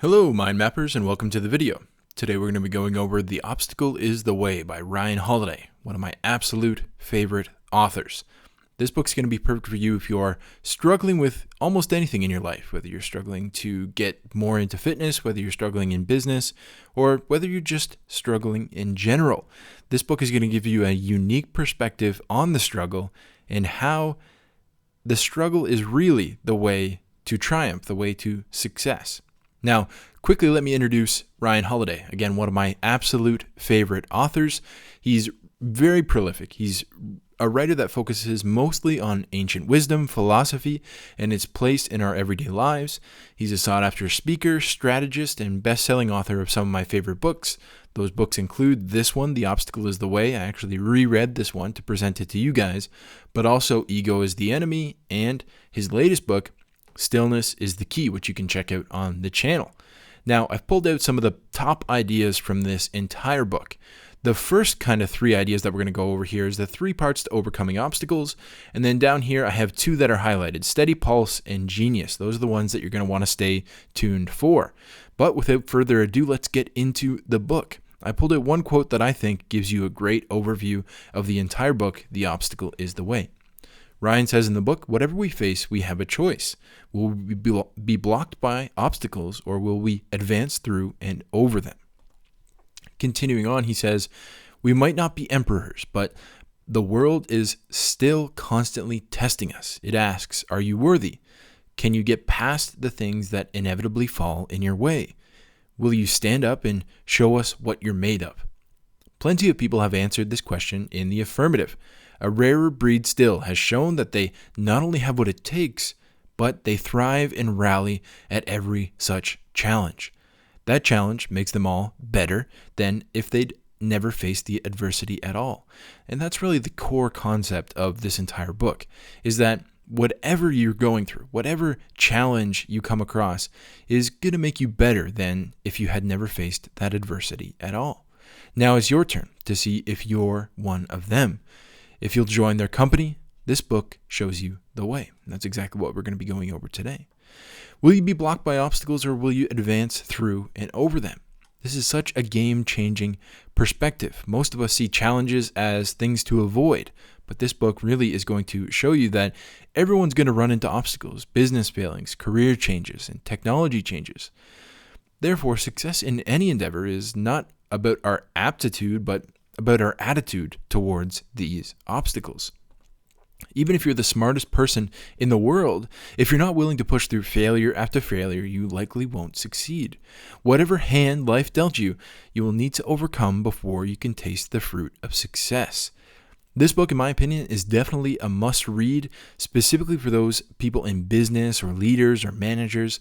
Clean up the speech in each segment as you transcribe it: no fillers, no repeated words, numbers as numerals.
Hello, Mind Mappers, and welcome to the video. Today we're going to be going over The Obstacle is the Way by Ryan Holiday, one of my absolute favorite authors. This book's going to be perfect for you if you are struggling with almost anything in your life, whether you're struggling to get more into fitness, whether you're struggling in business, or whether you're just struggling in general. This book is going to give you a unique perspective on the struggle and how the struggle is really the way to triumph, the way to success. Now, quickly let me introduce Ryan Holiday. Again, one of my absolute favorite authors. He's very prolific. He's a writer that focuses mostly on ancient wisdom, philosophy, and its place in our everyday lives. He's a sought-after speaker, strategist, and best-selling author of some of my favorite books. Those books include this one, The Obstacle is the Way. I actually reread this one to present it to you guys, but also Ego is the Enemy, and his latest book, Stillness is the Key, which you can check out on the channel. Now, I've pulled out some of the top ideas from this entire book. The first kind of three ideas that we're going to go over here is the 3 parts to overcoming obstacles. And then down here, I have 2 that are highlighted, Steady Pulse and Genius. Those are the ones that you're going to want to stay tuned for. But without further ado, let's get into the book. I pulled out one quote that I think gives you a great overview of the entire book, The Obstacle is the Way. Ryan says in the book, whatever we face, we have a choice. Will we be blocked by obstacles, or will we advance through and over them? Continuing on, he says, we might not be emperors, but the world is still constantly testing us. It asks, are you worthy? Can you get past the things that inevitably fall in your way? Will you stand up and show us what you're made of? Plenty of people have answered this question in the affirmative. A rarer breed still has shown that they not only have what it takes, but they thrive and rally at every such challenge. That challenge makes them all better than if they'd never faced the adversity at all. And that's really the core concept of this entire book, is that whatever you're going through, whatever challenge you come across, is going to make you better than if you had never faced that adversity at all. Now it's your turn to see if you're one of them. If you'll join their company, this book shows you the way. And that's exactly what we're going to be going over today. Will you be blocked by obstacles, or will you advance through and over them? This is such a game-changing perspective. Most of us see challenges as things to avoid, but this book really is going to show you that everyone's going to run into obstacles, business failings, career changes, and technology changes. Therefore, success in any endeavor is not about our aptitude, but about our attitude towards these obstacles. Even if you're the smartest person in the world, if you're not willing to push through failure after failure, you likely won't succeed. Whatever hand life dealt you, you will need to overcome before you can taste the fruit of success. This book, in my opinion, is definitely a must-read, specifically for those people in business or leaders or managers.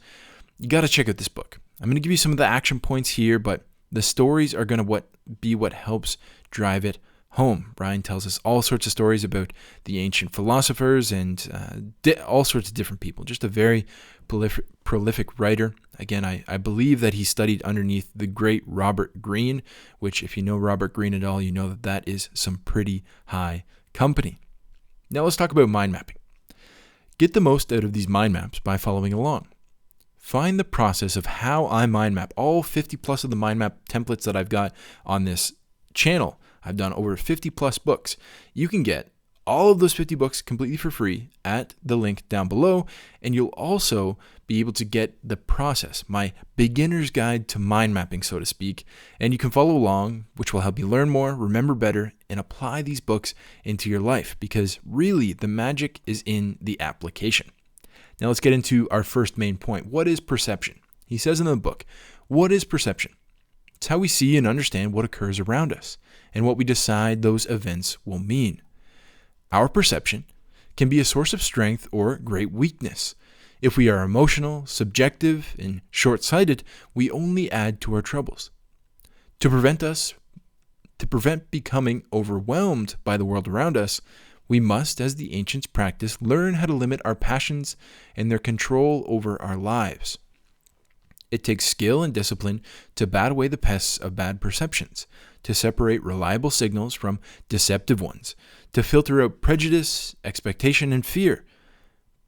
You got to check out this book. I'm going to give you some of the action points here, but the stories are going to be what helps drive it home. Ryan tells us all sorts of stories about the ancient philosophers and all sorts of different people. Just a very prolific writer. Again, I believe that he studied underneath the great Robert Greene, which if you know Robert Greene at all, you know that that is some pretty high company. Now let's talk about mind mapping. Get the most out of these mind maps by following along. Find the process of how I mind map all 50 plus of the mind map templates that I've got on this channel. I've done over 50 plus books. You can get all of those 50 books completely for free at the link down below, and you'll also be able to get the process, my beginner's guide to mind mapping, so to speak, and you can follow along, which will help you learn more, remember better, and apply these books into your life, because really the magic is in the application. Now let's get into our first main point. What is perception? He says in the book, what is perception? It's how we see and understand what occurs around us and what we decide those events will mean. Our perception can be a source of strength or great weakness. If we are emotional, subjective, and short-sighted, we only add to our troubles. To prevent becoming overwhelmed by the world around us, we must, as the ancients practiced, learn how to limit our passions and their control over our lives. It takes skill and discipline to bat away the pests of bad perceptions, to separate reliable signals from deceptive ones, to filter out prejudice, expectation, and fear.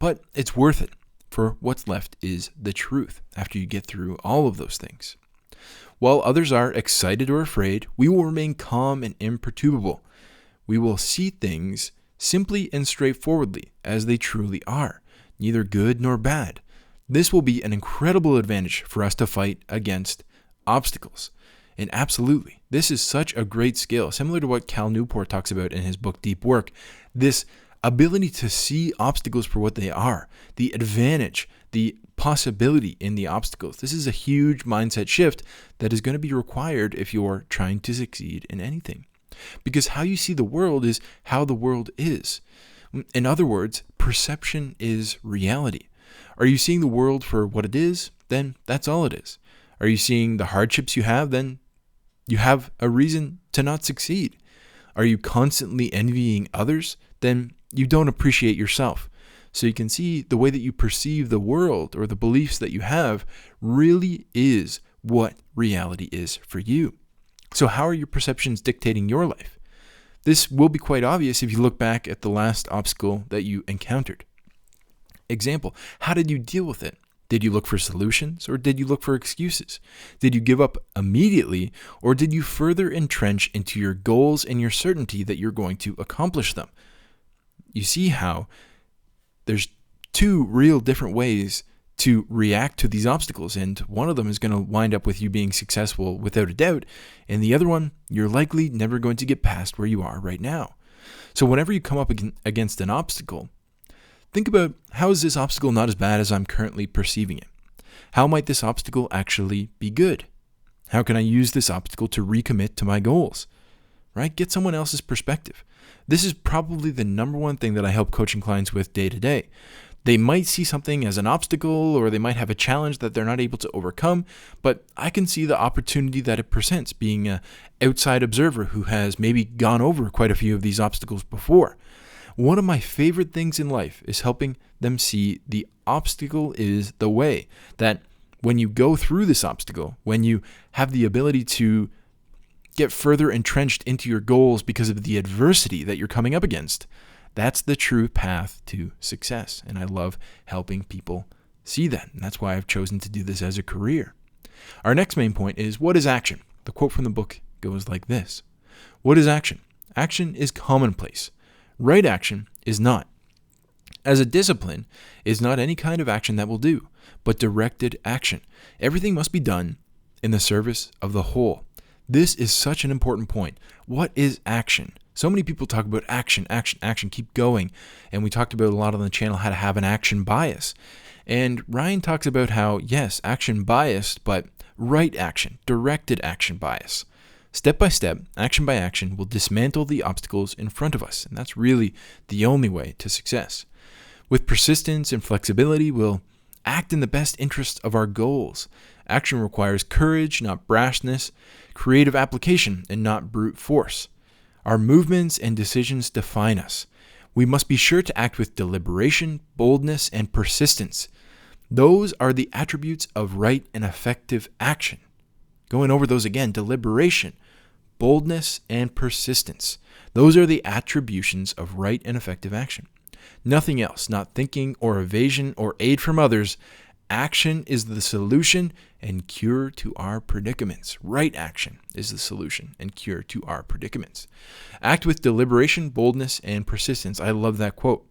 But it's worth it. for what's left is the truth after you get through all of those things. While others are excited or afraid, we will remain calm and imperturbable. We will see things simply and straightforwardly as they truly are, neither good nor bad. This will be an incredible advantage for us to fight against obstacles. And absolutely, this is such a great skill, similar to what Cal Newport talks about in his book, Deep Work. This ability to see obstacles for what they are, the advantage, the possibility in the obstacles. This is a huge mindset shift that is going to be required if you're trying to succeed in anything. Because how you see the world is how the world is. In other words, perception is reality. Are you seeing the world for what it is? Then that's all it is. Are you seeing the hardships you have? Then you have a reason to not succeed. Are you constantly envying others? Then you don't appreciate yourself. So you can see the way that you perceive the world or the beliefs that you have really is what reality is for you. So how are your perceptions dictating your life? This will be quite obvious if you look back at the last obstacle that you encountered. Example, how did you deal with it? Did you look for solutions or did you look for excuses? Did you give up immediately or did you further entrench into your goals and your certainty that you're going to accomplish them? You see how there's two real different ways to react to these obstacles, and one of them is going to wind up with you being successful without a doubt, and the other one, you're likely never going to get past where you are right now. So whenever you come up against an obstacle, think about, how is this obstacle not as bad as I'm currently perceiving it? How might this obstacle actually be good? How can I use this obstacle to recommit to my goals? Right? Get someone else's perspective. This is probably the number one thing that I help coaching clients with day to day. They might see something as an obstacle or they might have a challenge that they're not able to overcome, but I can see the opportunity that it presents being an outside observer who has maybe gone over quite a few of these obstacles before. One of my favorite things in life is helping them see the obstacle is the way. That when you go through this obstacle, when you have the ability to get further entrenched into your goals because of the adversity that you're coming up against, that's the true path to success. And I love helping people see that. And that's why I've chosen to do this as a career. Our next main point is, what is action? The quote from the book goes like this. What is action? Action is commonplace. Right action is not. As a discipline is not any kind of action that will do, but directed action. Everything must be done in the service of the whole. This is such an important point. What is action? So many people talk about action, keep going. And we talked about a lot on the channel how to have an action bias. And Ryan talks about how, yes, action biased, but right action, directed action bias. Step by step, action by action, will dismantle the obstacles in front of us. And that's really the only way to success. With persistence and flexibility, we'll act in the best interest of our goals. Action requires courage, not brashness, creative application, and not brute force. Our movements and decisions define us. We must be sure to act with deliberation, boldness, and persistence. Those are the attributes of right and effective action. Going over those again, deliberation, boldness, and persistence. Those are the attributions of right and effective action. Nothing else, not thinking or evasion or aid from others. Action is the solution and cure to our predicaments. Right action is the solution and cure to our predicaments. Act with deliberation, boldness, and persistence. I love that quote.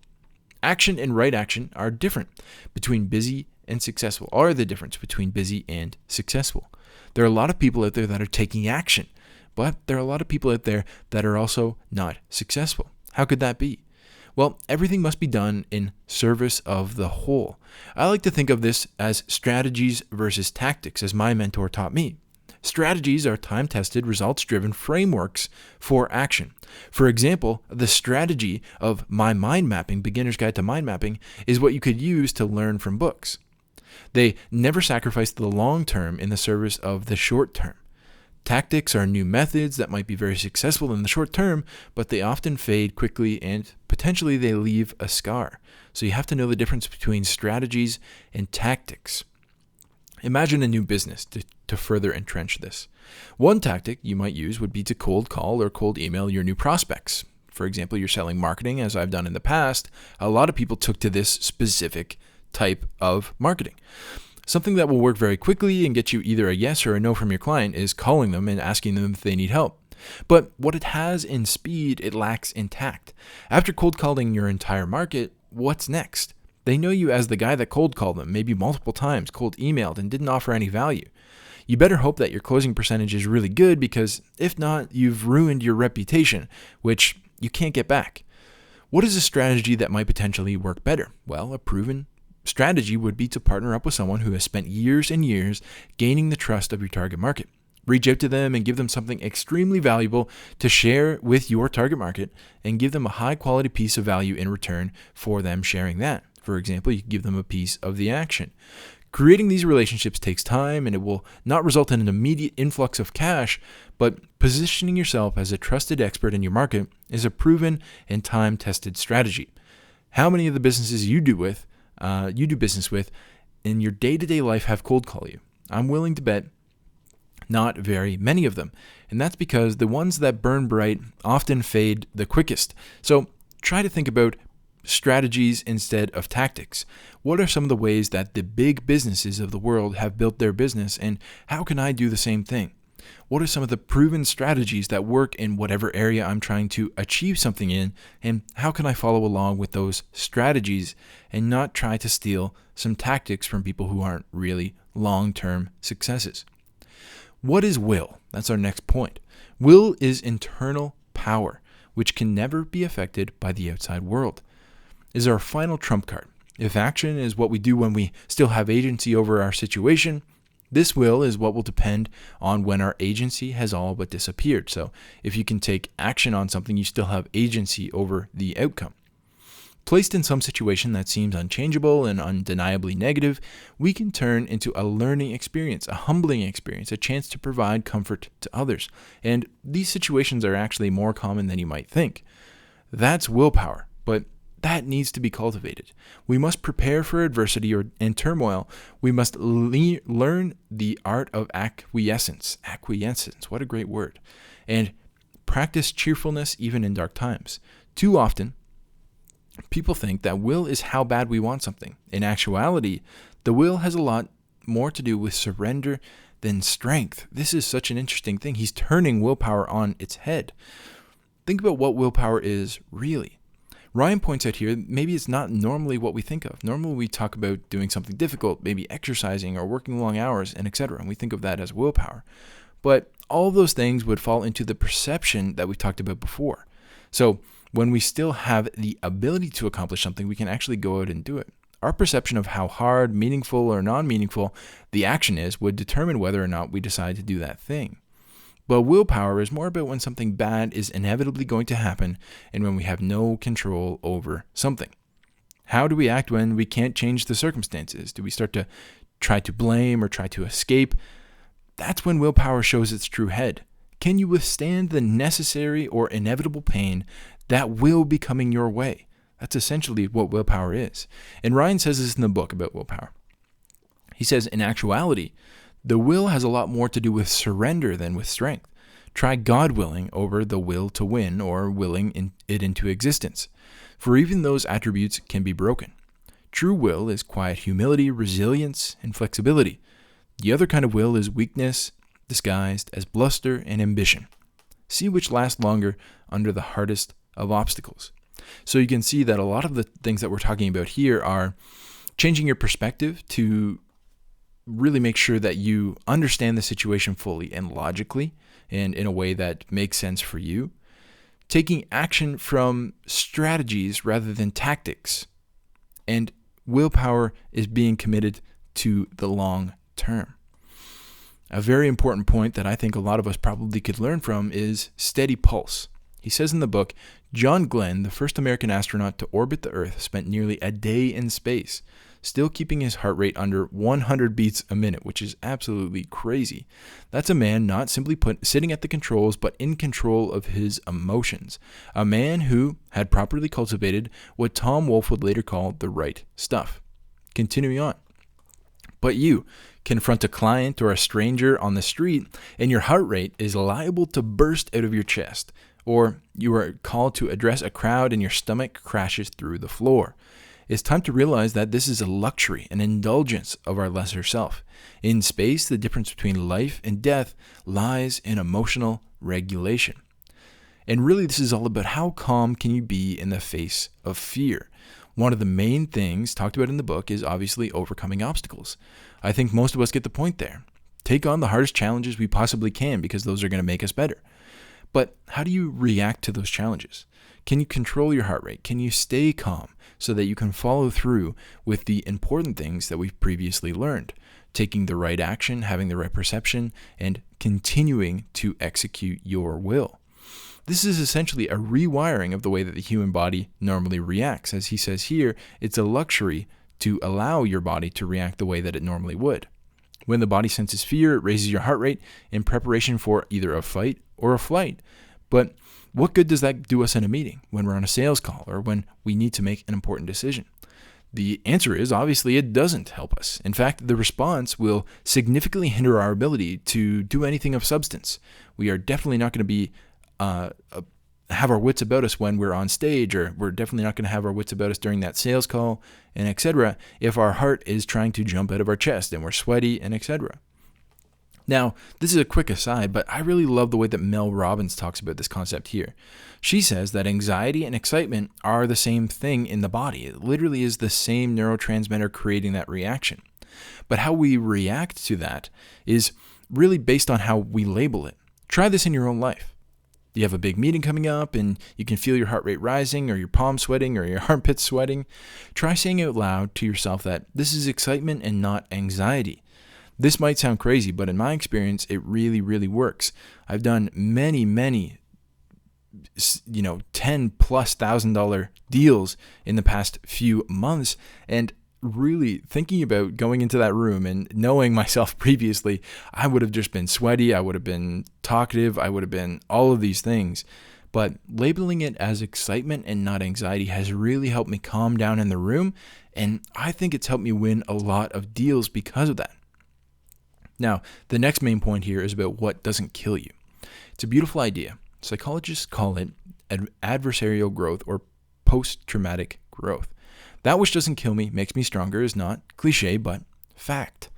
Action and right action are different between busy and successful. Are the difference between busy and successful? There are a lot of people out there that are taking action, but there are a lot of people out there that are also not successful. How could that be? Well, everything must be done in service of the whole. I like to think of this as strategies versus tactics, as my mentor taught me. Strategies are time-tested, results-driven frameworks for action. For example, the strategy of my mind mapping, Beginner's Guide to Mind Mapping, is what you could use to learn from books. They never sacrifice the long term in the service of the short term. Tactics are new methods that might be very successful in the short term, but they often fade quickly and potentially they leave a scar. So you have to know the difference between strategies and tactics. Imagine a new business to further entrench this. One tactic you might use would be to cold call or cold email your new prospects. For example, you're selling marketing, as I've done in the past. A lot of people took to this specific type of marketing. Something that will work very quickly and get you either a yes or a no from your client is calling them and asking them if they need help. But what it has in speed, it lacks in tact. After cold calling your entire market, what's next? They know you as the guy that cold called them, maybe multiple times, cold emailed, and didn't offer any value. You better hope that your closing percentage is really good, because if not, you've ruined your reputation, which you can't get back. What is a strategy that might potentially work better? Well, a proven strategy would be to partner up with someone who has spent years and years gaining the trust of your target market. Reach out to them and give them something extremely valuable to share with your target market, and give them a high quality piece of value in return for them sharing that. For example, you can give them a piece of the action. Creating these relationships takes time, and it will not result in an immediate influx of cash, but positioning yourself as a trusted expert in your market is a proven and time-tested strategy. How many of the businesses you do business with in your day-to-day life have cold call you? I'm willing to bet not very many of them. And that's because the ones that burn bright often fade the quickest. So try to think about strategies instead of tactics. What are some of the ways that the big businesses of the world have built their business, and how can I do the same thing? What are some of the proven strategies that work in whatever area I'm trying to achieve something in, and how can I follow along with those strategies and not try to steal some tactics from people who aren't really long-term successes? What is will? That's our next point. Will is internal power, which can never be affected by the outside world. Is our final trump card. If action is what we do when we still have agency over our situation, this will is what will depend on when our agency has all but disappeared. So if you can take action on something, you still have agency over the outcome. Placed in some situation that seems unchangeable and undeniably negative, we can turn into a learning experience, a humbling experience, a chance to provide comfort to others. And these situations are actually more common than you might think. That's willpower, but that needs to be cultivated. We must prepare for adversity and turmoil. We must learn the art of acquiescence. Acquiescence, what a great word. And practice cheerfulness even in dark times. Too often, people think that will is how bad we want something. In actuality, the will has a lot more to do with surrender than strength. This is such an interesting thing. He's turning willpower on its head. Think about what willpower is really. Ryan points out here, maybe it's not normally what we think of. Normally we talk about doing something difficult, maybe exercising or working long hours, and etc. And we think of that as willpower. But all of those things would fall into the perception that we talked about before. So when we still have the ability to accomplish something, we can actually go out and do it. Our perception of how hard, meaningful, or non-meaningful the action is would determine whether or not we decide to do that thing. But willpower is more about when something bad is inevitably going to happen and when we have no control over something. How do we act when we can't change the circumstances? Do we start to try to blame or try to escape? That's when willpower shows its true head. Can you withstand the necessary or inevitable pain that will be coming your way? That's essentially what willpower is. And Ryan says this in the book about willpower. He says, in actuality, the will has a lot more to do with surrender than with strength. Try God willing over the will to win or willing it into existence. For even those attributes can be broken. True will is quiet humility, resilience, and flexibility. The other kind of will is weakness, disguised as bluster and ambition. See which lasts longer under the hardest of obstacles. So you can see that a lot of the things that we're talking about here are changing your perspective to really make sure that you understand the situation fully and logically and in a way that makes sense for you. Taking action from strategies rather than tactics. And willpower is being committed to the long term. A very important point that I think a lot of us probably could learn from is steady pulse. He says in the book, John Glenn, the first American astronaut to orbit the Earth, spent nearly a day in space, still keeping his heart rate under 100 beats a minute, which is absolutely crazy. That's a man not simply sitting at the controls, but in control of his emotions. A man who had properly cultivated what Tom Wolfe would later call the right stuff. Continuing on. But you confront a client or a stranger on the street, and your heart rate is liable to burst out of your chest. Or you are called to address a crowd and your stomach crashes through the floor. It's time to realize that this is a luxury, an indulgence of our lesser self. In space, the difference between life and death lies in emotional regulation. And really, this is all about how calm can you be in the face of fear. One of the main things talked about in the book is obviously overcoming obstacles. I think most of us get the point there. Take on the hardest challenges we possibly can because those are going to make us better. But how do you react to those challenges? Can you control your heart rate? Can you stay calm so that you can follow through with the important things that we've previously learned? Taking the right action, having the right perception, and continuing to execute your will. This is essentially a rewiring of the way that the human body normally reacts. As he says here, it's a luxury to allow your body to react the way that it normally would. When the body senses fear, it raises your heart rate in preparation for either a fight or a flight. But what good does that do us in a meeting, when we're on a sales call, or when we need to make an important decision? The answer is, obviously, it doesn't help us. In fact, the response will significantly hinder our ability to do anything of substance. We are definitely not going to be have our wits about us when we're on stage, or we're definitely not going to have our wits about us during that sales call, and etc., if our heart is trying to jump out of our chest and we're sweaty, and etc. Now, this is a quick aside, but I really love the way that Mel Robbins talks about this concept here. She says that anxiety and excitement are the same thing in the body. It literally is the same neurotransmitter creating that reaction. But how we react to that is really based on how we label it. Try this in your own life. You have a big meeting coming up and you can feel your heart rate rising, or your palms sweating, or your armpits sweating. Try saying out loud to yourself that this is excitement and not anxiety. This might sound crazy, but in my experience, it really, really works. I've done many, $10,000+ deals in the past few months, and really thinking about going into that room and knowing myself previously, I would have just been sweaty, I would have been talkative, I would have been all of these things. But labeling it as excitement and not anxiety has really helped me calm down in the room, and I think it's helped me win a lot of deals because of that. Now, the next main point here is about what doesn't kill you. It's a beautiful idea. Psychologists call it adversarial growth, or post-traumatic growth. That which doesn't kill me makes me stronger is not cliche, but fact.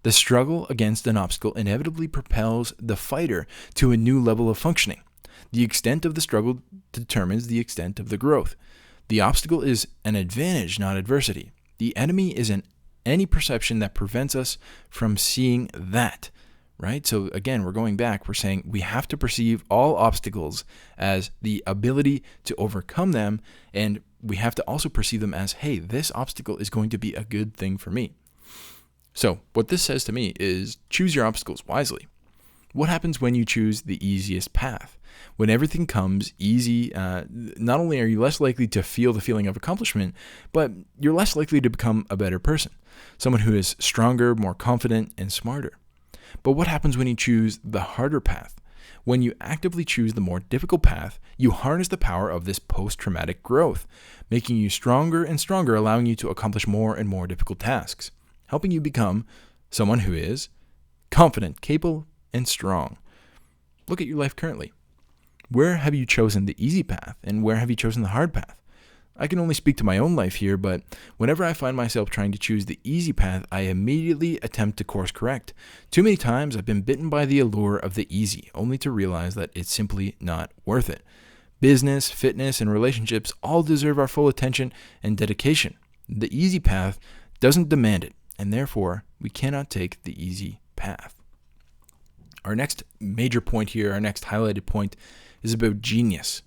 The struggle against an obstacle inevitably propels the fighter to a new level of functioning. The extent of the struggle determines the extent of the growth. The obstacle is an advantage, not adversity. The enemy is any perception that prevents us from seeing that, right? So again, we're going back. We're saying we have to perceive all obstacles as the ability to overcome them, and we have to also perceive them as, hey, this obstacle is going to be a good thing for me. So what this says to me is choose your obstacles wisely. What happens when you choose the easiest path? When everything comes easy, not only are you less likely to feel the feeling of accomplishment, but you're less likely to become a better person, someone who is stronger, more confident, and smarter. But what happens when you choose the harder path? When you actively choose the more difficult path, you harness the power of this post-traumatic growth, making you stronger and stronger, allowing you to accomplish more and more difficult tasks, helping you become someone who is confident, capable, and strong. Look at your life currently. Where have you chosen the easy path, and where have you chosen the hard path? I can only speak to my own life here, but whenever I find myself trying to choose the easy path, I immediately attempt to course correct. Too many times I've been bitten by the allure of the easy, only to realize that it's simply not worth it. Business, fitness, and relationships all deserve our full attention and dedication. The easy path doesn't demand it, and therefore we cannot take the easy path. Our next major point here, our next highlighted point, is about genius.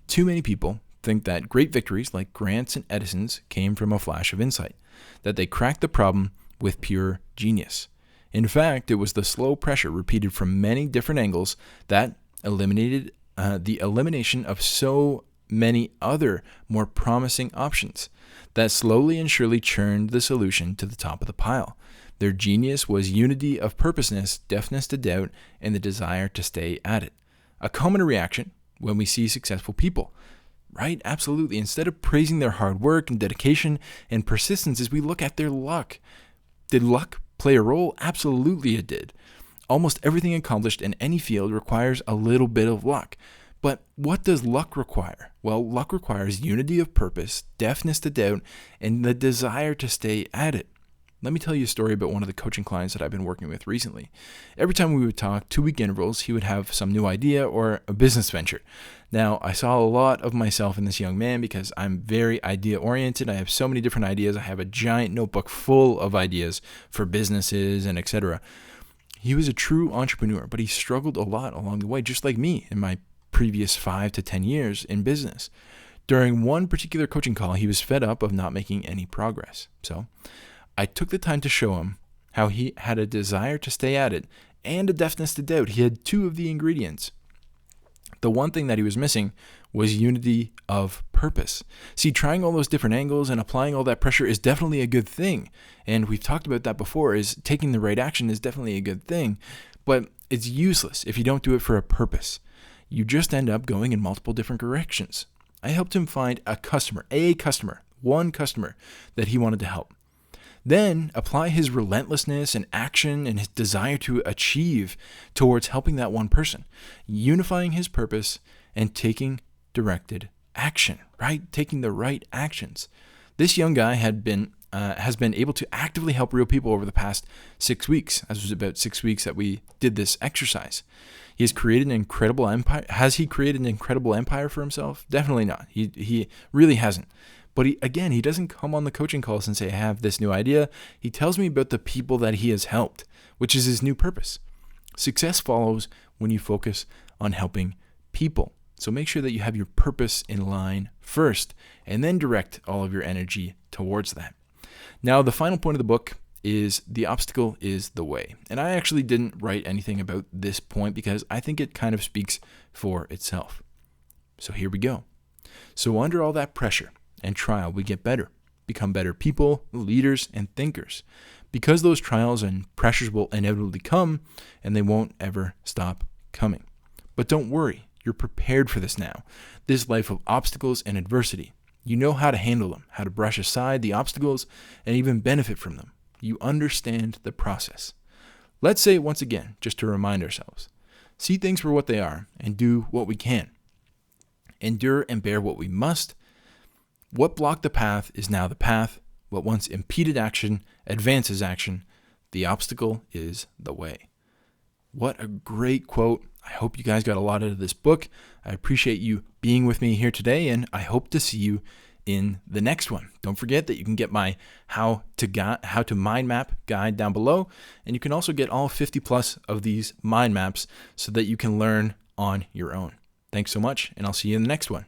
Too many people think that great victories like Grant's and Edison's came from a flash of insight, that they cracked the problem with pure genius. In fact, it was the slow pressure repeated from many different angles that eliminated the elimination of so many other more promising options that slowly and surely churned the solution to the top of the pile. Their genius was unity of purposeness, deafness to doubt, and the desire to stay at it. A common reaction when we see successful people, right? Absolutely. Instead of praising their hard work and dedication and persistence, as we look at their luck. Did luck play a role? Absolutely it did. Almost everything accomplished in any field requires a little bit of luck. But what does luck require? Well, luck requires unity of purpose, deafness to doubt, and the desire to stay at it. Let me tell you a story about one of the coaching clients that I've been working with recently. Every time we would talk, 2-week intervals, he would have some new idea or a business venture. Now, I saw a lot of myself in this young man because I'm very idea-oriented. I have so many different ideas. I have a giant notebook full of ideas for businesses and etc. He was a true entrepreneur, but he struggled a lot along the way, just like me in my previous 5 to 10 years in business. During one particular coaching call, he was fed up of not making any progress. So I took the time to show him how he had a desire to stay at it and a deafness to doubt. He had 2 of the ingredients. The one thing that he was missing was unity of purpose. See, trying all those different angles and applying all that pressure is definitely a good thing. And we've talked about that before, is taking the right action is definitely a good thing, but it's useless if you don't do it for a purpose. You just end up going in multiple different directions. I helped him find one customer that he wanted to help. Then apply his relentlessness and action and his desire to achieve towards helping that one person, unifying his purpose and taking directed action, right? Taking the right actions. This young guy has been able to actively help real people over the past 6 weeks. As it was about 6 weeks that we did this exercise. He has created an incredible empire. Has he created an incredible empire for himself? Definitely not. He really hasn't. But he doesn't come on the coaching calls and say, I have this new idea. He tells me about the people that he has helped, which is his new purpose. Success follows when you focus on helping people. So make sure that you have your purpose in line first, and then direct all of your energy towards that. Now, the final point of the book is the obstacle is the way. And I actually didn't write anything about this point because I think it kind of speaks for itself. So here we go. So under all that pressure and trial, we get better, become better people, leaders, and thinkers. Because those trials and pressures will inevitably come, and they won't ever stop coming. But don't worry, you're prepared for this now. This life of obstacles and adversity. You know how to handle them, how to brush aside the obstacles, and even benefit from them. You understand the process. Let's say it once again, just to remind ourselves. See things for what they are, and do what we can. Endure and bear what we must. What blocked the path is now the path. What once impeded action advances action. The obstacle is the way. What a great quote. I hope you guys got a lot out of this book. I appreciate you being with me here today, and I hope to see you in the next one. Don't forget that you can get my how to mind map guide down below, and you can also get all 50 plus of these mind maps so that you can learn on your own. Thanks so much, and I'll see you in the next one.